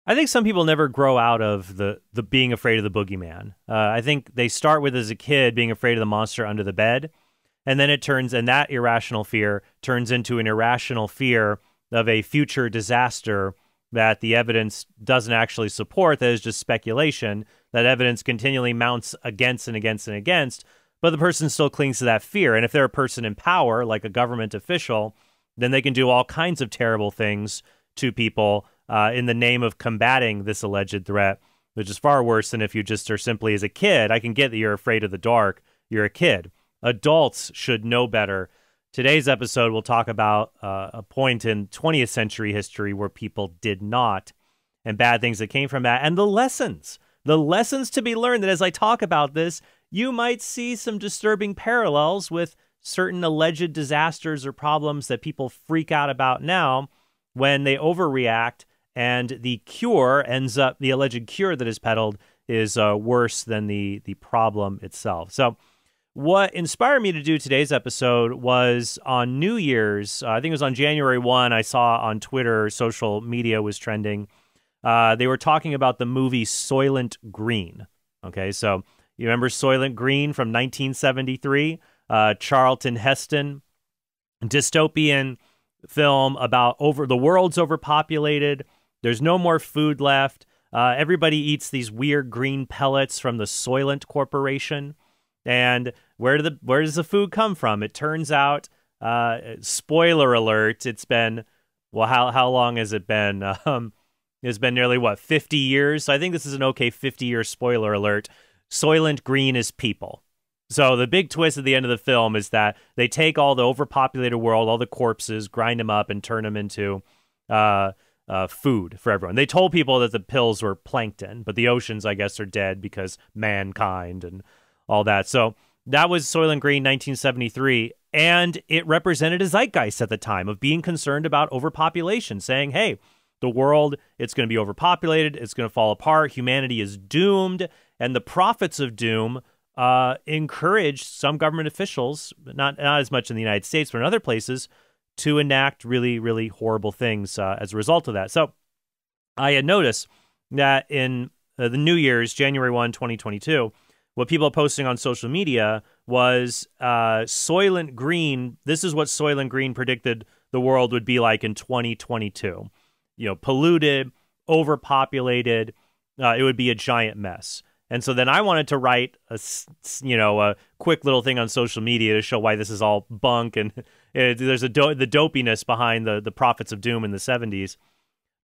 I think some people never grow out of the being afraid of the boogeyman. I think they start with, as a kid, being afraid of the monster under the bed, and then and that irrational fear turns into an irrational fear of a future disaster that the evidence doesn't actually support, that is just speculation, that evidence continually mounts against and against and against, but the person still clings to that fear. And if they're a person in power, like a government official, then they can do all kinds of terrible things to people in the name of combating this alleged threat, which is far worse than if you just are simply, as a kid. I can get that you're afraid of the dark. You're a kid. Adults should know better. Today's episode will talk about a point in 20th century history where people did not, and bad things that came from that, and the lessons to be learned, that as I talk about this, you might see some disturbing parallels with certain alleged disasters or problems that people freak out about now when they overreact, and the alleged cure that is peddled is worse than the problem itself. So what inspired me to do today's episode was on New Year's, I think it was on January 1, I saw on Twitter, social media was trending. They were talking about the movie Soylent Green. Okay, so you remember Soylent Green from 1973? Charlton Heston, dystopian film about the world's overpopulated. There's no more food left. Everybody eats these weird green pellets from the Soylent Corporation. And where does the food come from? It turns out, spoiler alert, it's been, well, how long has it been? It's been nearly, 50 years? So I think this is an okay 50-year spoiler alert. Soylent Green is people. So the big twist at the end of the film is that they take all the overpopulated world, all the corpses, grind them up, and turn them into food for everyone. They told people that the pills were plankton, but the oceans, I guess, are dead because mankind and all that. So that was Soylent Green, 1973, and it represented a zeitgeist at the time of being concerned about overpopulation, saying, hey, the world, it's going to be overpopulated, it's going to fall apart, humanity is doomed, and the prophets of doom encouraged some government officials, not as much in the United States, but in other places, to enact really, really horrible things as a result of that. So I had noticed that in the New Year's, January 1, 2022, what people are posting on social media was Soylent Green. This is what Soylent Green predicted the world would be like in 2022. You know, polluted, overpopulated. It would be a giant mess. And so then I wanted to write a quick little thing on social media to show why this is all bunk, and there's the dopiness behind the prophets of doom in the 70s.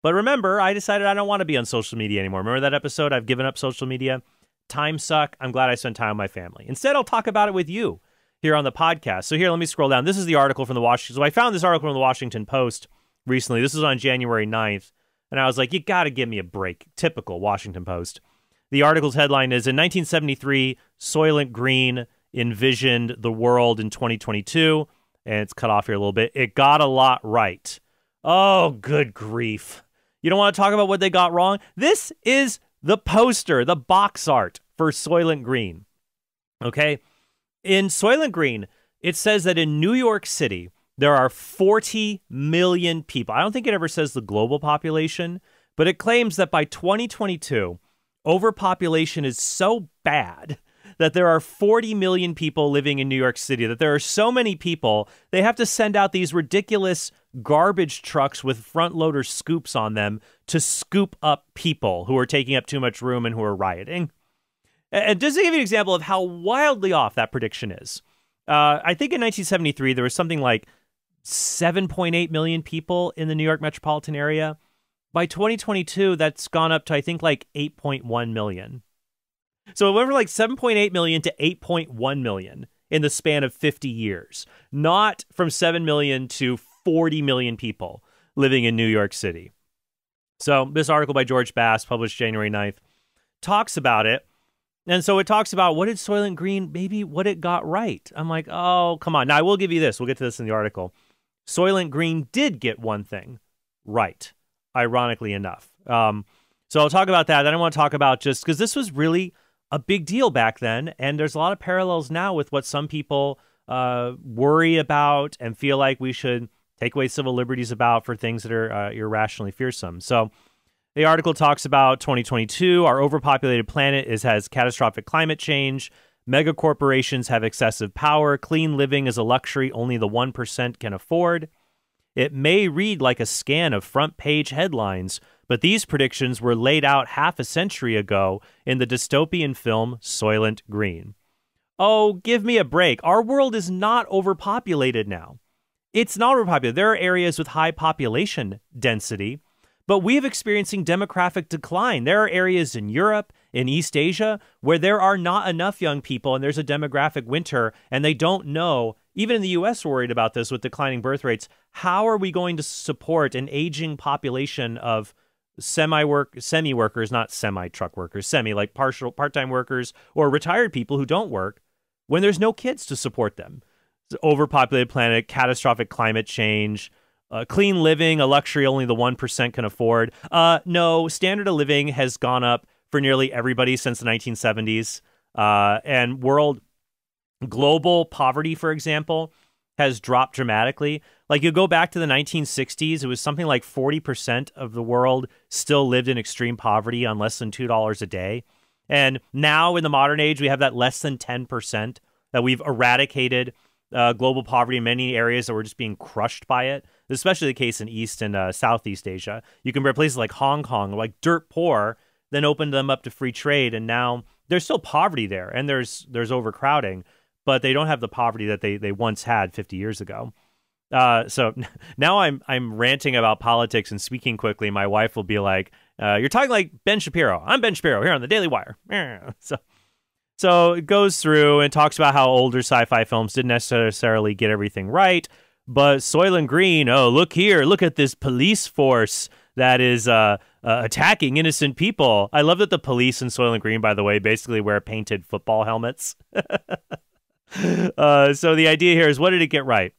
But remember, I decided I don't want to be on social media anymore. Remember that episode? I've given up social media. Time suck. I'm glad I spent time with my family. Instead, I'll talk about it with you here on the podcast. So here, let me scroll down. This is the article from the Washington. So I found this article from the Washington Post recently. This is on January 9th. And I was like, you got to give me a break. Typical Washington Post. The article's headline is, in 1973, Soylent Green envisioned the world in 2022. And it's cut off here a little bit. It got a lot right. Oh, good grief. You don't want to talk about what they got wrong? This is the poster, the box art for Soylent Green. Okay? In Soylent Green, it says that in New York City, there are 40 million people. I don't think it ever says the global population, but it claims that by 2022, overpopulation is so bad that there are 40 million people living in New York City, that there are so many people, they have to send out these ridiculous garbage trucks with front loader scoops on them to scoop up people who are taking up too much room and who are rioting. And just to give you an example of how wildly off that prediction is, I think in 1973, there was something like 7.8 million people in the New York metropolitan area. By 2022, that's gone up to, I think, like 8.1 million. So it went from like 7.8 million to 8.1 million in the span of 50 years, not from 7 million to 40 million people living in New York City. So this article by George Bass, published January 9th, talks about it. And so it talks about what did Soylent Green, maybe what it got right. I'm like, oh, come on. Now, I will give you this. We'll get to this in the article. Soylent Green did get one thing right, ironically enough. So I'll talk about that. Then I want to talk about, just because this was really a big deal back then, and there's a lot of parallels now with what some people worry about and feel like we should take away civil liberties about for things that are irrationally fearsome. So The article talks about 2022. Our overpopulated planet has catastrophic climate change. Mega corporations have excessive power. Clean living is a luxury only the 1% can afford. It may read like a scan of front-page headlines, but these predictions were laid out half a century ago in the dystopian film Soylent Green. Oh, give me a break. Our world is not overpopulated now. It's not overpopulated. There are areas with high population density, but we have experiencing demographic decline. There are areas in Europe, in East Asia, where there are not enough young people and there's a demographic winter, and they don't know, even in the U.S. worried about this with declining birth rates, how are we going to support an aging population of semi-workers, not semi-truck workers, like part-time workers or retired people who don't work when there's no kids to support them? Overpopulated planet, catastrophic climate change, clean living, a luxury only the 1% can afford. No, standard of living has gone up for nearly everybody since the 1970s. And global poverty, for example, has dropped dramatically. Like, you go back to the 1960s, it was something like 40% of the world still lived in extreme poverty on less than $2 a day. And now in the modern age, we have that less than 10% that we've eradicated global poverty in many areas that were just being crushed by it, especially the case in East and Southeast Asia. You compare places like Hong Kong, like dirt poor, then opened them up to free trade, and now there's still poverty there, and there's overcrowding, but they don't have the poverty that they once had 50 years ago. So now I'm ranting about politics and speaking quickly. My wife will be like, "You're talking like Ben Shapiro. I'm Ben Shapiro here on the Daily Wire." So it goes through and talks about how older sci-fi films didn't necessarily get everything right, but Soylent Green, oh, look here, look at this police force that is attacking innocent people. I love that the police in Soylent Green, by the way, basically wear painted football helmets. So the idea here is, what did it get right?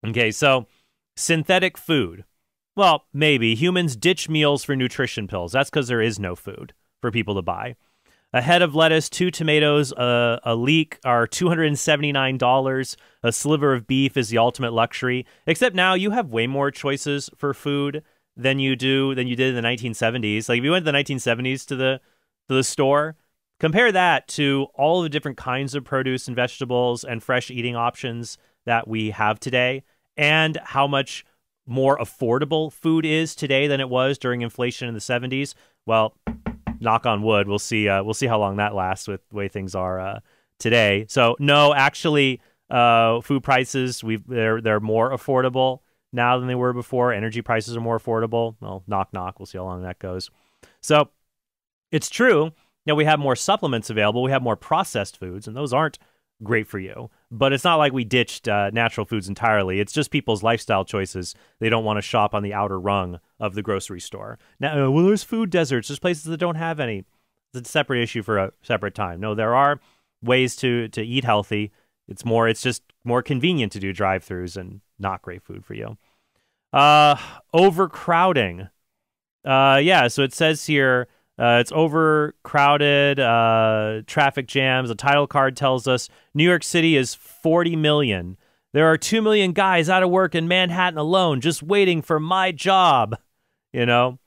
Okay, so synthetic food. Well, maybe. Humans ditch meals for nutrition pills. That's because there is no food for people to buy. A head of lettuce, 2 tomatoes, a leek are $279. A sliver of beef is the ultimate luxury. Except now you have way more choices for food than you did in the 1970s. Like, if you went to the 1970s to the store, compare that to all the different kinds of produce and vegetables and fresh eating options that we have today, and how much more affordable food is today than it was during inflation in the 70s. Well, knock on wood, we'll see how long that lasts with the way things are today. So no, actually, food prices, they're more affordable now than they were before. Energy prices are more affordable. Well, knock knock, we'll see how long that goes. So it's true. Now, we have more supplements available. We have more processed foods, and those aren't great for you. But it's not like we ditched natural foods entirely. It's just people's lifestyle choices. They don't want to shop on the outer rung of the grocery store. Now, well, there's food deserts. There's places that don't have any. It's a separate issue for a separate time. No, there are ways to eat healthy. It's just more convenient to do drive-thrus and not great food for you. Overcrowding. Yeah, so it says here, it's overcrowded, traffic jams. The title card tells us New York City is 40 million. There are 2 million guys out of work in Manhattan alone just waiting for my job. You know,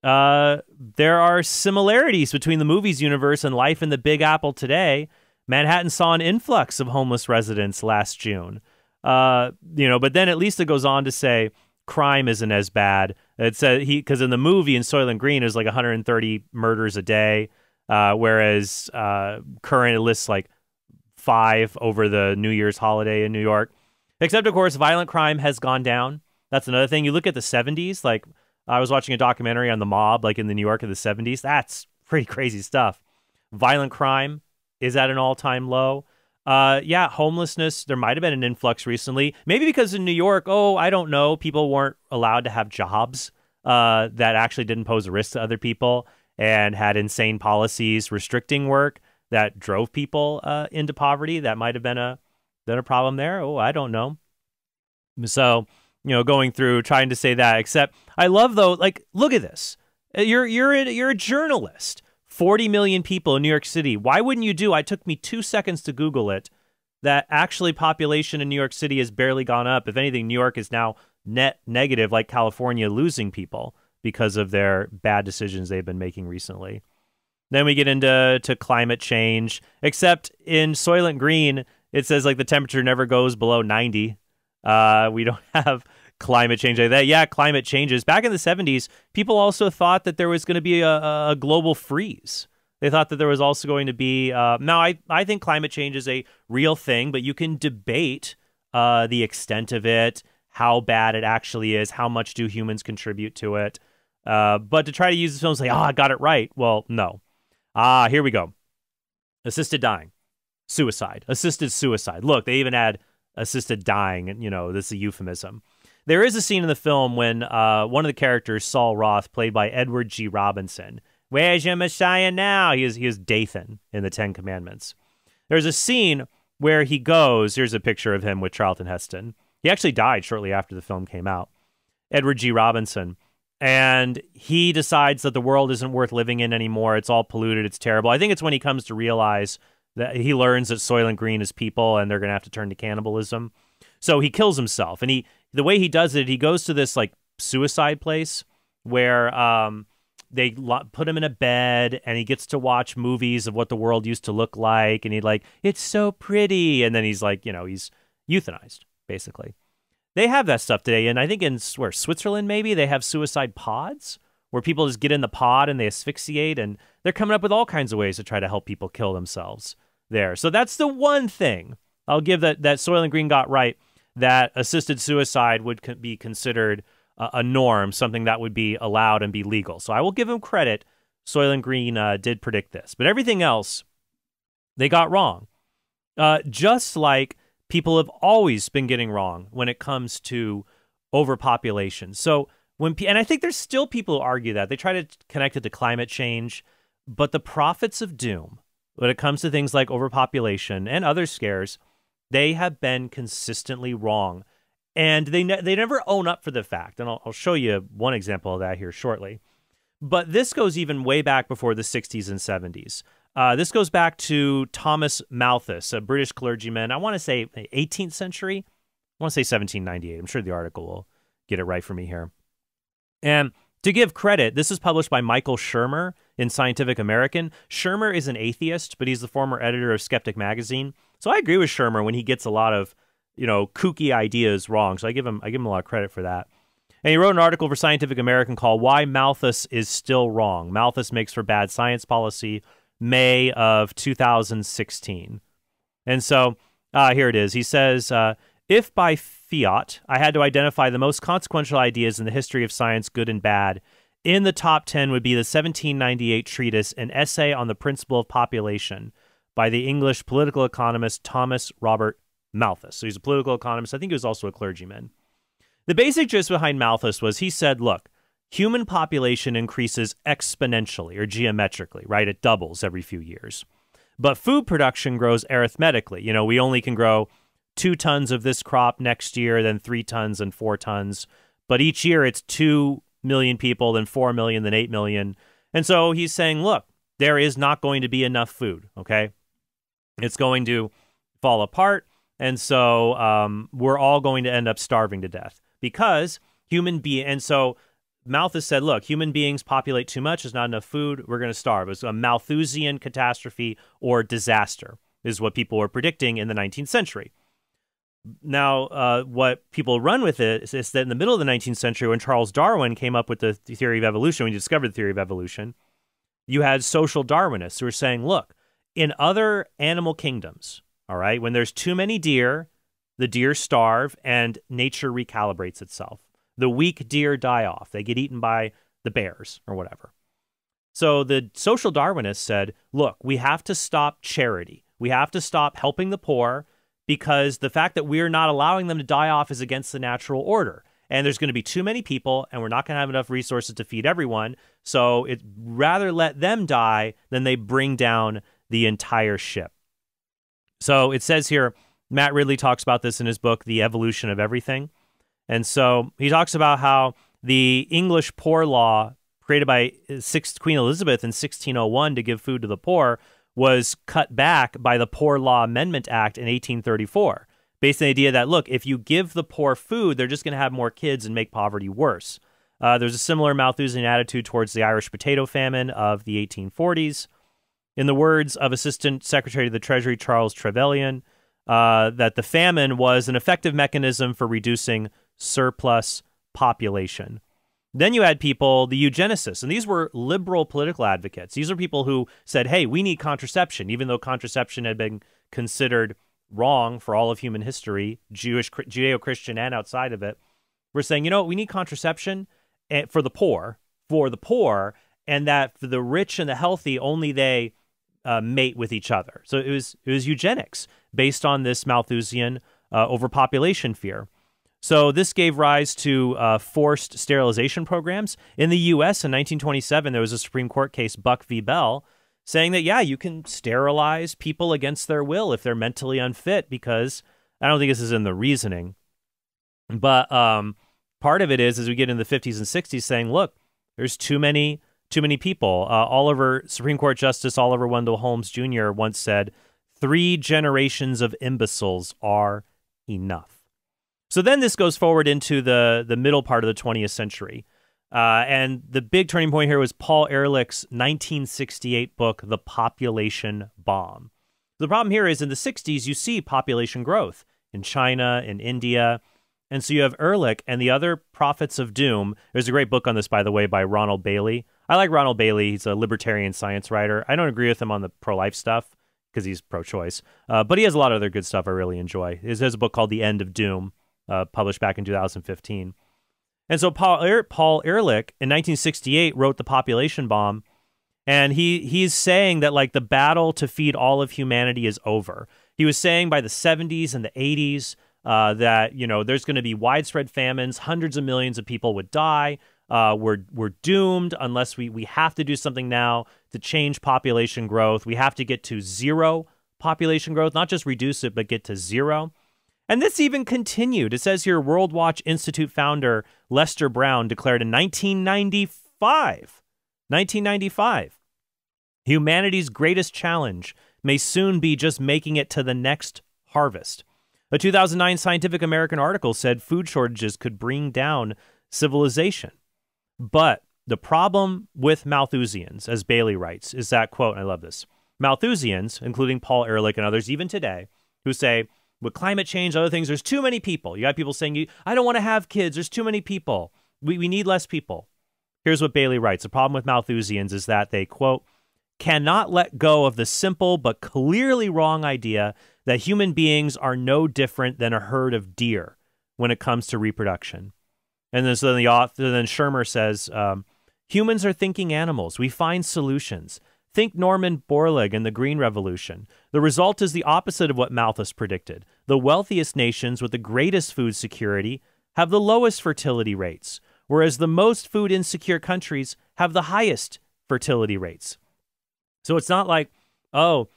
there are similarities between the movies universe and life in the Big Apple today. Manhattan saw an influx of homeless residents last June. But then at least it goes on to say crime isn't as bad. It said because in the movie in Soylent Green is like 130 murders a day, whereas current it lists like 5 over the New Year's holiday in New York. Except, of course, violent crime has gone down. That's another thing. You look at the 70s, like I was watching a documentary on the mob, like in the New York of the 70s. That's pretty crazy stuff. Violent crime is at an all-time low. Yeah, homelessness, there might have been an influx recently. Maybe because in New York, I don't know, people weren't allowed to have jobs that actually didn't pose a risk to other people and had insane policies restricting work that drove people into poverty. That might have been a problem there. I don't know. So, going through trying to say that, except I love, though, like, look at this. You're a journalist. 40 million people in New York City. Why wouldn't you it took me 2 seconds to Google it, that actually population in New York City has barely gone up. If anything, New York is now net negative, like California, losing people because of their bad decisions they've been making recently. Then we get into climate change, except in Soylent Green, it says like the temperature never goes below 90. We don't have climate change like that. Yeah, climate changes. Back in the 70s, people also thought that there was going to be a global freeze. They thought that there was also going to be... now, I think climate change is a real thing, but you can debate the extent of it, how bad it actually is, how much do humans contribute to it. But to try to use the film and say, I got it right. Well, no. Here we go. Assisted dying. Suicide. Assisted suicide. Look, they even add assisted dying, and, this is a euphemism. There is a scene in the film when one of the characters, Saul Roth, played by Edward G. Robinson, where's your Messiah now? He is Dathan in the Ten Commandments. There's a scene where he goes, here's a picture of him with Charlton Heston. He actually died shortly after the film came out. Edward G. Robinson. And he decides that the world isn't worth living in anymore. It's all polluted. It's terrible. I think it's when he comes to realize that he learns that Soylent Green is people and they're going to have to turn to cannibalism. So he kills himself. And the way he does it, he goes to this like suicide place where they put him in a bed and he gets to watch movies of what the world used to look like. And he's like, it's so pretty. And then he's like, he's euthanized, basically. They have that stuff today, and I think in Switzerland maybe, they have suicide pods where people just get in the pod and they asphyxiate, and they're coming up with all kinds of ways to try to help people kill themselves there. So that's the one thing I'll give that Soylent Green got right, that assisted suicide would be considered a norm, something that would be allowed and be legal. So I will give him credit. Soylent Green did predict this. But everything else, they got wrong. Just like people have always been getting wrong when it comes to overpopulation. So and I think there's still people who argue that. They try to connect it to climate change, but the prophets of doom, when it comes to things like overpopulation and other scares, they have been consistently wrong. And they never own up for the fact. And I'll show you one example of that here shortly. But this goes even way back before the 60s and 70s. This goes back to Thomas Malthus, a British clergyman. I want to say 18th century. I want to say 1798. I'm sure the article will get it right for me here. And to give credit, this is published by Michael Shermer in Scientific American. Shermer is an atheist, but he's the former editor of Skeptic Magazine. So I agree with Shermer when he gets a lot of, kooky ideas wrong. So I give him a lot of credit for that. And he wrote an article for Scientific American called "Why Malthus is Still Wrong. Malthus Makes for Bad Science Policy," May of 2016. And so here it is. He says, if by fiat I had to identify the most consequential ideas in the history of science, good and bad, in the top 10 would be the 1798 treatise, An Essay on the Principle of Population, by the English political economist Thomas Robert Malthus. So he's a political economist. I think he was also a clergyman. The basic gist behind Malthus was he said, look, human population increases exponentially or geometrically, right? It doubles every few years. But food production grows arithmetically. We only can grow 2 tons of this crop next year, then 3 tons and 4 tons. But each year it's 2 million people, then 4 million, then 8 million. And so he's saying, look, there is not going to be enough food, okay? It's going to fall apart. And so we're all going to end up starving to death because and so Malthus said, look, human beings populate too much. There's not enough food. We're going to starve. It's a Malthusian catastrophe or disaster is what people were predicting in the 19th century. Now, what people run with it is that in the middle of the 19th century, when Charles Darwin came up with the theory of evolution, when he discovered the theory of evolution, you had social Darwinists who were saying, look, in other animal kingdoms, all right, when there's too many deer, the deer starve and nature recalibrates itself. The weak deer die off. They get eaten by the bears or whatever. So the social Darwinists said, look, we have to stop charity. We have to stop helping the poor because the fact that we're not allowing them to die off is against the natural order. And there's going to be too many people and we're not going to have enough resources to feed everyone. So it's rather let them die than they bring down the entire ship. So it says here, Matt Ridley talks about this in his book, The Evolution of Everything. And so he talks about how the English Poor Law created by Queen Elizabeth in 1601 to give food to the poor was cut back by the Poor Law Amendment Act in 1834, based on the idea that, look, if you give the poor food, they're just going to have more kids and make poverty worse. There's a similar Malthusian attitude towards the Irish potato famine of the 1840s. In the words of Assistant Secretary of the Treasury Charles Trevelyan, that the famine was an effective mechanism for reducing surplus population. Then you had people, the Eugenicists, and these were liberal political advocates. These are people who said, hey, we need contraception, even though contraception had been considered wrong for all of human history, Jewish, Judeo-Christian, and outside of it. We're saying, you know, we need contraception for the poor, and that for the rich and the healthy, only they mate with each other. So it was eugenics based on this Malthusian overpopulation fear. So this gave rise to forced sterilization programs. In the U.S. in 1927, there was a Supreme Court case, Buck v. Bell, saying that, yeah, you can sterilize people against their will if they're mentally unfit, because I don't think this is in the reasoning. But part of it is, as we get in the 50s and 60s, saying, look, there's too many people. Supreme Court Justice Oliver Wendell Holmes Jr. once said, 3 generations of imbeciles are enough. So then this goes forward into the middle part of the 20th century. And the big turning point here was Paul Ehrlich's 1968 book, The Population Bomb. The problem here is in the 60s, you see population growth in China, in India. And so you have Ehrlich and the other prophets of doom. There's a great book on this, by the way, by Ronald Bailey. I like Ronald Bailey. He's a libertarian science writer. I don't agree with him on the pro-life stuff because he's pro-choice. But he has a lot of other good stuff I really enjoy. He has a book called The End of Doom, published back in 2015. And so Paul Ehrlich in 1968 wrote The Population Bomb, and he's saying that like the battle to feed all of humanity is over. He was saying by the 70s and the 80s that, you know, there's going to be widespread famines, hundreds of millions of people would die. We're doomed unless we have to do something now to change population growth. We have to get to zero population growth, not just reduce it, but get to zero. And this even continued. It says here, World Watch Institute founder Lester Brown declared in 1995, humanity's greatest challenge may soon be just making it to the next harvest. A 2009 Scientific American article said food shortages could bring down civilization. But the problem with Malthusians, as Bailey writes, is that, quote, and I love this, Malthusians, including Paul Ehrlich and others even today, who say, with climate change, other things, there's too many people. You got people saying, I don't want to have kids. There's too many people. We need less people. Here's what Bailey writes. The problem with Malthusians is that they, quote, cannot let go of the simple but clearly wrong idea that human beings are no different than a herd of deer when it comes to reproduction. And then so then the author, then Shermer says, humans are thinking animals. We find solutions. Think Norman Borlaug and the Green Revolution. The result is the opposite of what Malthus predicted. The wealthiest nations with the greatest food security have the lowest fertility rates, whereas the most food insecure countries have the highest fertility rates. So it's not like, oh,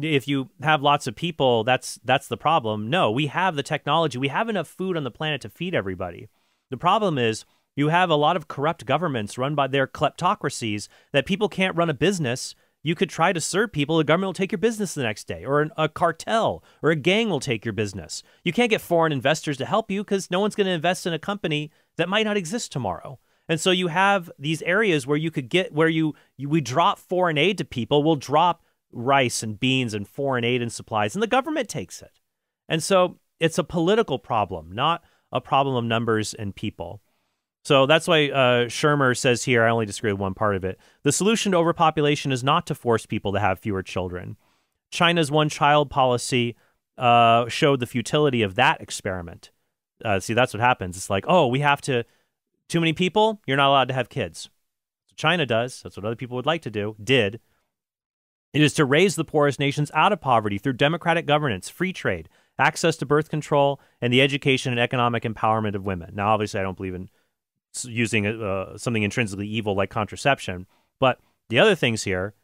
if you have lots of people, that's the problem. No, we have the technology. We have enough food on the planet to feed everybody. The problem is you have a lot of corrupt governments run by their kleptocracies that people can't run a business. You could try to serve people. The government will take your business the next day, or a cartel or a gang will take your business. You can't get foreign investors to help you because no one's going to invest in a company that might not exist tomorrow. And so you have these areas where you could get, where we drop foreign aid to people. We'll drop rice and beans and foreign aid and supplies, and the government takes it. And so it's a political problem, not a problem of numbers and people. So that's why Shermer says here, I only disagree with one part of it, the solution to overpopulation is not to force people to have fewer children. China's one-child policy showed the futility of that experiment. See, that's what happens. It's like, oh, we have to, too many people, you're not allowed to have kids. So China does. That's what other people would like to do, did. It is to raise the poorest nations out of poverty through democratic governance, free trade, access to birth control, and the education and economic empowerment of women. Now, obviously, I don't believe in using something intrinsically evil like contraception, but the other things here,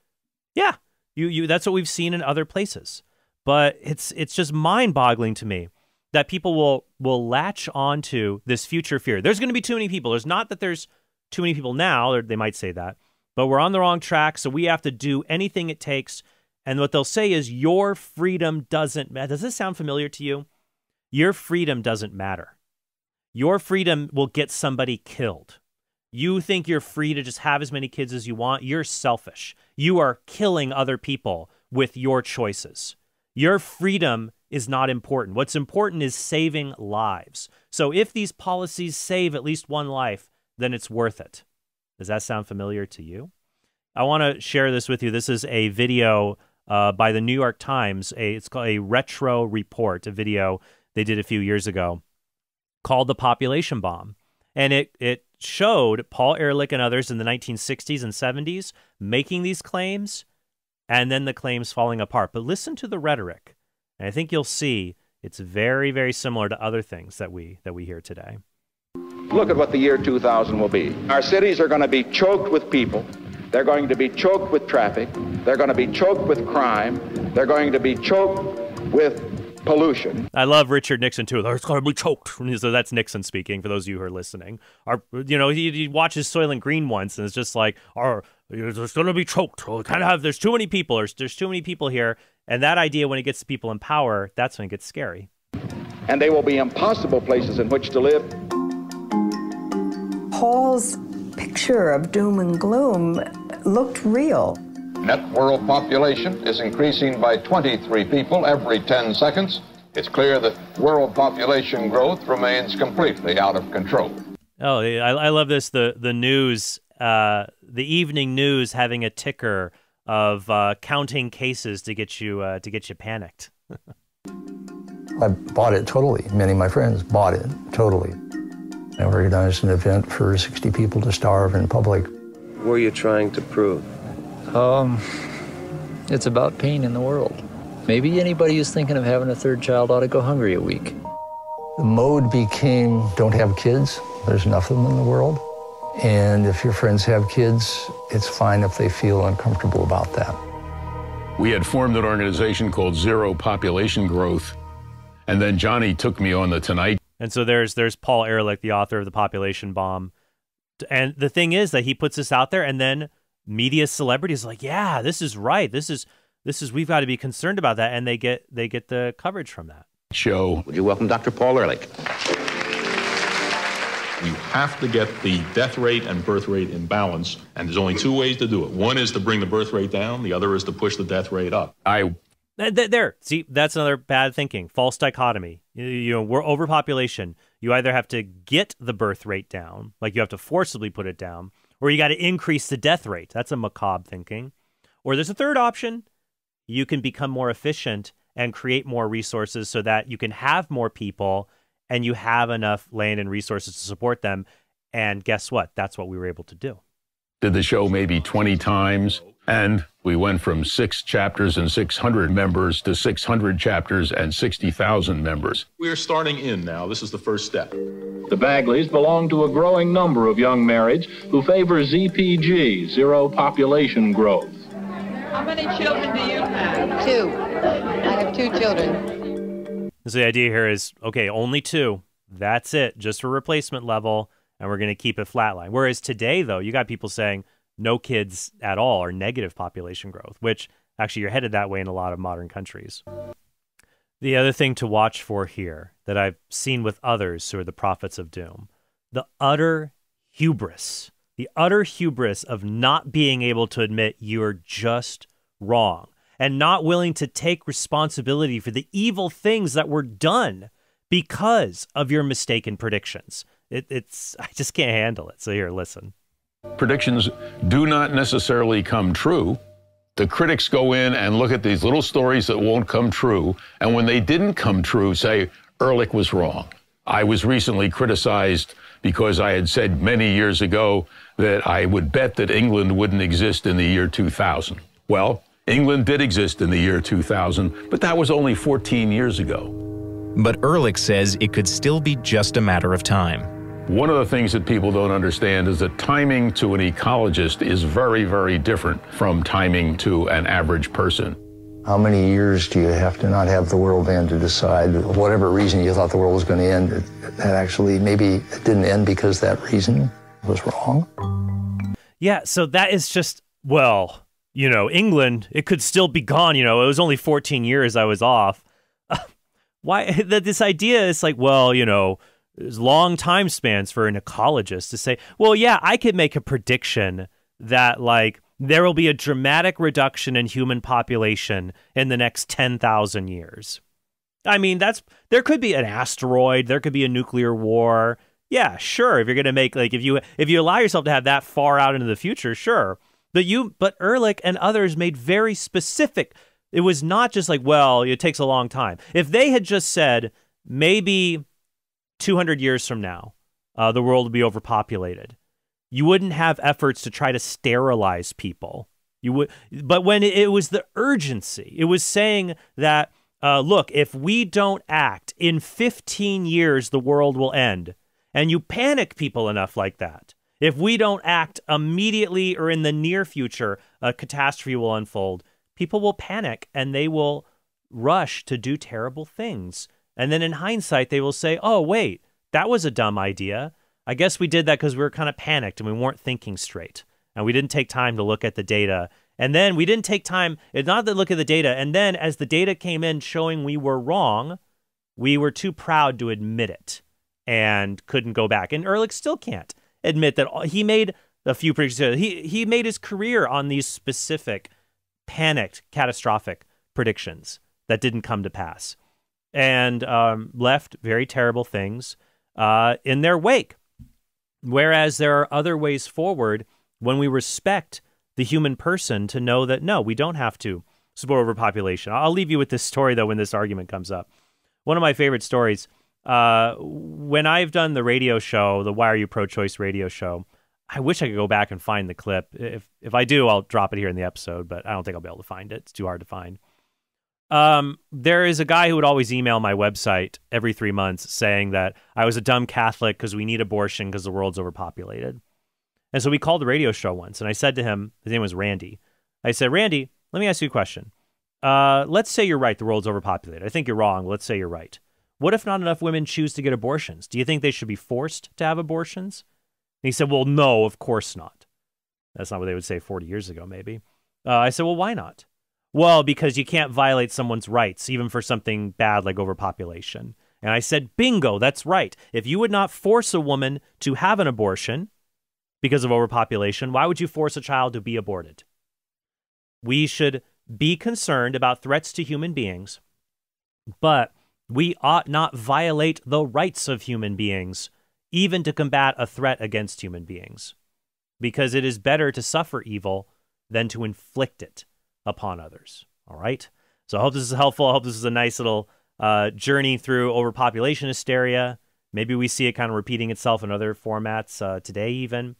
yeah, that's what we've seen in other places. But it's just mind-boggling to me that people will latch onto this future fear. There's going to be too many people. There's not that there's too many people now, or they might say that, but we're on the wrong track, so we have to do anything it takes. And what they'll say is, your freedom doesn't matter. Does this sound familiar to you? Your freedom doesn't matter. Your freedom will get somebody killed. You think you're free to just have as many kids as you want? You're selfish. You are killing other people with your choices. Your freedom is not important. What's important is saving lives. So if these policies save at least one life, then it's worth it. Does that sound familiar to you? I want to share this with you. This is a video by the New York Times. It's called a retro report, a video they did a few years ago called The Population Bomb. And it showed Paul Ehrlich and others in the 1960s and 70s making these claims, and then the claims falling apart. But listen to the rhetoric, and I think you'll see it's very, very similar to other things that we hear today. Look at what the year 2000 will be. Our cities are going to be choked with people. They're going to be choked with traffic. They're going to be choked with crime. They're going to be choked with pollution. I love Richard Nixon, too. It's going to be choked. So that's Nixon speaking, for those of you who are listening. He watches Soylent Green once, and it's just like, it's going to be choked. There's too many people. There's too many people here. And that idea, when it gets people in power, that's when it gets scary. And they will be impossible places in which to live. Paul's picture of doom and gloom looked real. Net world population is increasing by 23 people every 10 seconds. It's clear that world population growth remains completely out of control. Oh, I love this. The news, the evening news, having a ticker of counting cases to get you panicked. I bought it totally. Many of my friends bought it totally. I organized an event for 60 people to starve in public. What are you trying to prove? It's about pain in the world. Maybe anybody who's thinking of having a third child ought to go hungry a week. The mode became, don't have kids. There's enough of them in the world. And if your friends have kids, it's fine if they feel uncomfortable about that. We had formed an organization called Zero Population Growth. And then Johnny took me on the Tonight. And so there's Paul Ehrlich, the author of The Population Bomb. And the thing is that he puts this out there, and then media celebrities are like, yeah, this is right. This is we've got to be concerned about that, and they get the coverage from that show. Would you welcome Dr. Paul Ehrlich? You have to get the death rate and birth rate in balance, and there's only two ways to do it. One is to bring the birth rate down. The other is to push the death rate up. See, that's another bad thinking, false dichotomy. We're overpopulation. You either have to get the birth rate down, like you have to forcibly put it down, or you got to increase the death rate. That's a macabre thinking. Or there's a third option. You can become more efficient and create more resources so that you can have more people and you have enough land and resources to support them. And guess what? That's what we were able to do. Did the show maybe 20 times, and we went from 6 chapters and 600 members to 600 chapters and 60,000 members. We're starting in now. This is the first step. The Bagleys belong to a growing number of young marrieds who favor ZPG, zero population growth. How many children do you have? 2. I have 2 children. So the idea here is, okay, only 2. That's it, just for replacement level, and we're going to keep it flatline. Whereas today, though, you got people saying no kids at all or negative population growth, which actually you're headed that way in a lot of modern countries. The other thing to watch for here that I've seen with others who are the prophets of doom, the utter hubris of not being able to admit you're just wrong and not willing to take responsibility for the evil things that were done because of your mistaken predictions. I just can't handle it. So here, listen. Predictions do not necessarily come true. The critics go in and look at these little stories that won't come true, and when they didn't come true, say, Ehrlich was wrong. I was recently criticized because I had said many years ago that I would bet that England wouldn't exist in the year 2000. Well, England did exist in the year 2000, but that was only 14 years ago. But Ehrlich says it could still be just a matter of time. One of the things that people don't understand is that timing to an ecologist is very, very different from timing to an average person. How many years do you have to not have the world end to decide whatever reason you thought the world was going to end, that actually maybe it didn't end because that reason was wrong? Yeah, so that is just, well, England, it could still be gone. It was only 14 years I was off. Why this idea is like, well, There's long time spans for an ecologist to say, well, yeah, I could make a prediction that, like, there will be a dramatic reduction in human population in the next 10,000 years. I mean, there could be an asteroid, there could be a nuclear war. Yeah, sure. If you're going to make, like, if you allow yourself to have that far out into the future, sure. But Ehrlich and others made very specific. It was not just like, well, it takes a long time. If they had just said, maybe 200 years from now, the world will be overpopulated, you wouldn't have efforts to try to sterilize people. But when it was the urgency, it was saying that, look, if we don't act, in 15 years, the world will end. And you panic people enough like that. If we don't act immediately or in the near future, a catastrophe will unfold. People will panic and they will rush to do terrible things. And then in hindsight, they will say, oh, wait, that was a dumb idea. I guess we did that because we were kind of panicked and we weren't thinking straight. And we didn't take time to look at the data. And then we didn't take time, it's not to look at the data. And then as the data came in showing we were wrong, we were too proud to admit it and couldn't go back. And Ehrlich still can't admit that he made a few predictions. He made his career on these specific, panicked, catastrophic predictions that didn't come to pass and left very terrible things in their wake. Whereas there are other ways forward when we respect the human person to know that, no, we don't have to support overpopulation. I'll leave you with this story, though, when this argument comes up. One of my favorite stories, when I've done the radio show, the Why Are You Pro-Choice radio show, I wish I could go back and find the clip. If I do, I'll drop it here in the episode, but I don't think I'll be able to find it. It's too hard to find. There is a guy who would always email my website every 3 months saying that I was a dumb Catholic because we need abortion because the world's overpopulated. And so we called the radio show once, and I said to him, his name was Randy. I said, Randy, let me ask you a question. Let's say you're right, the world's overpopulated. I think you're wrong. Let's say you're right. What if not enough women choose to get abortions? Do you think they should be forced to have abortions? And he said, well, no, of course not. That's not what they would say 40 years ago, maybe. I said, well, why not? Well, because you can't violate someone's rights, even for something bad like overpopulation. And I said, bingo, that's right. If you would not force a woman to have an abortion because of overpopulation, why would you force a child to be aborted? We should be concerned about threats to human beings, but we ought not violate the rights of human beings, even to combat a threat against human beings, because it is better to suffer evil than to inflict it upon others. All right? So I hope this is helpful. I hope this is a nice little journey through overpopulation hysteria. Maybe we see it kind of repeating itself in other formats today even.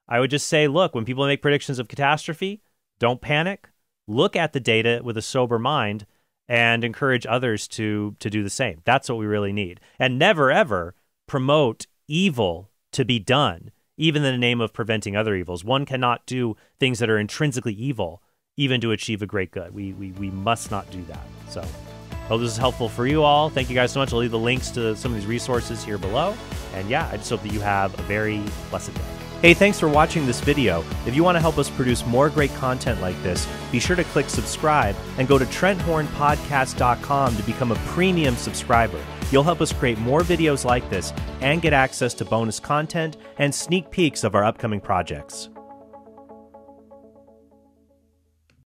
I would just say, look, when people make predictions of catastrophe, don't panic. Look at the data with a sober mind and encourage others to do the same. That's what we really need. And never, ever promote evil to be done, even in the name of preventing other evils. One cannot do things that are intrinsically evil, even to achieve a great good. We must not do that. So I hope this is helpful for you all. Thank you guys so much. I'll leave the links to some of these resources here below. And yeah, I just hope that you have a very blessed day. Hey, thanks for watching this video. If you want to help us produce more great content like this, be sure to click subscribe and go to TrentHornPodcast.com to become a premium subscriber. You'll help us create more videos like this and get access to bonus content and sneak peeks of our upcoming projects.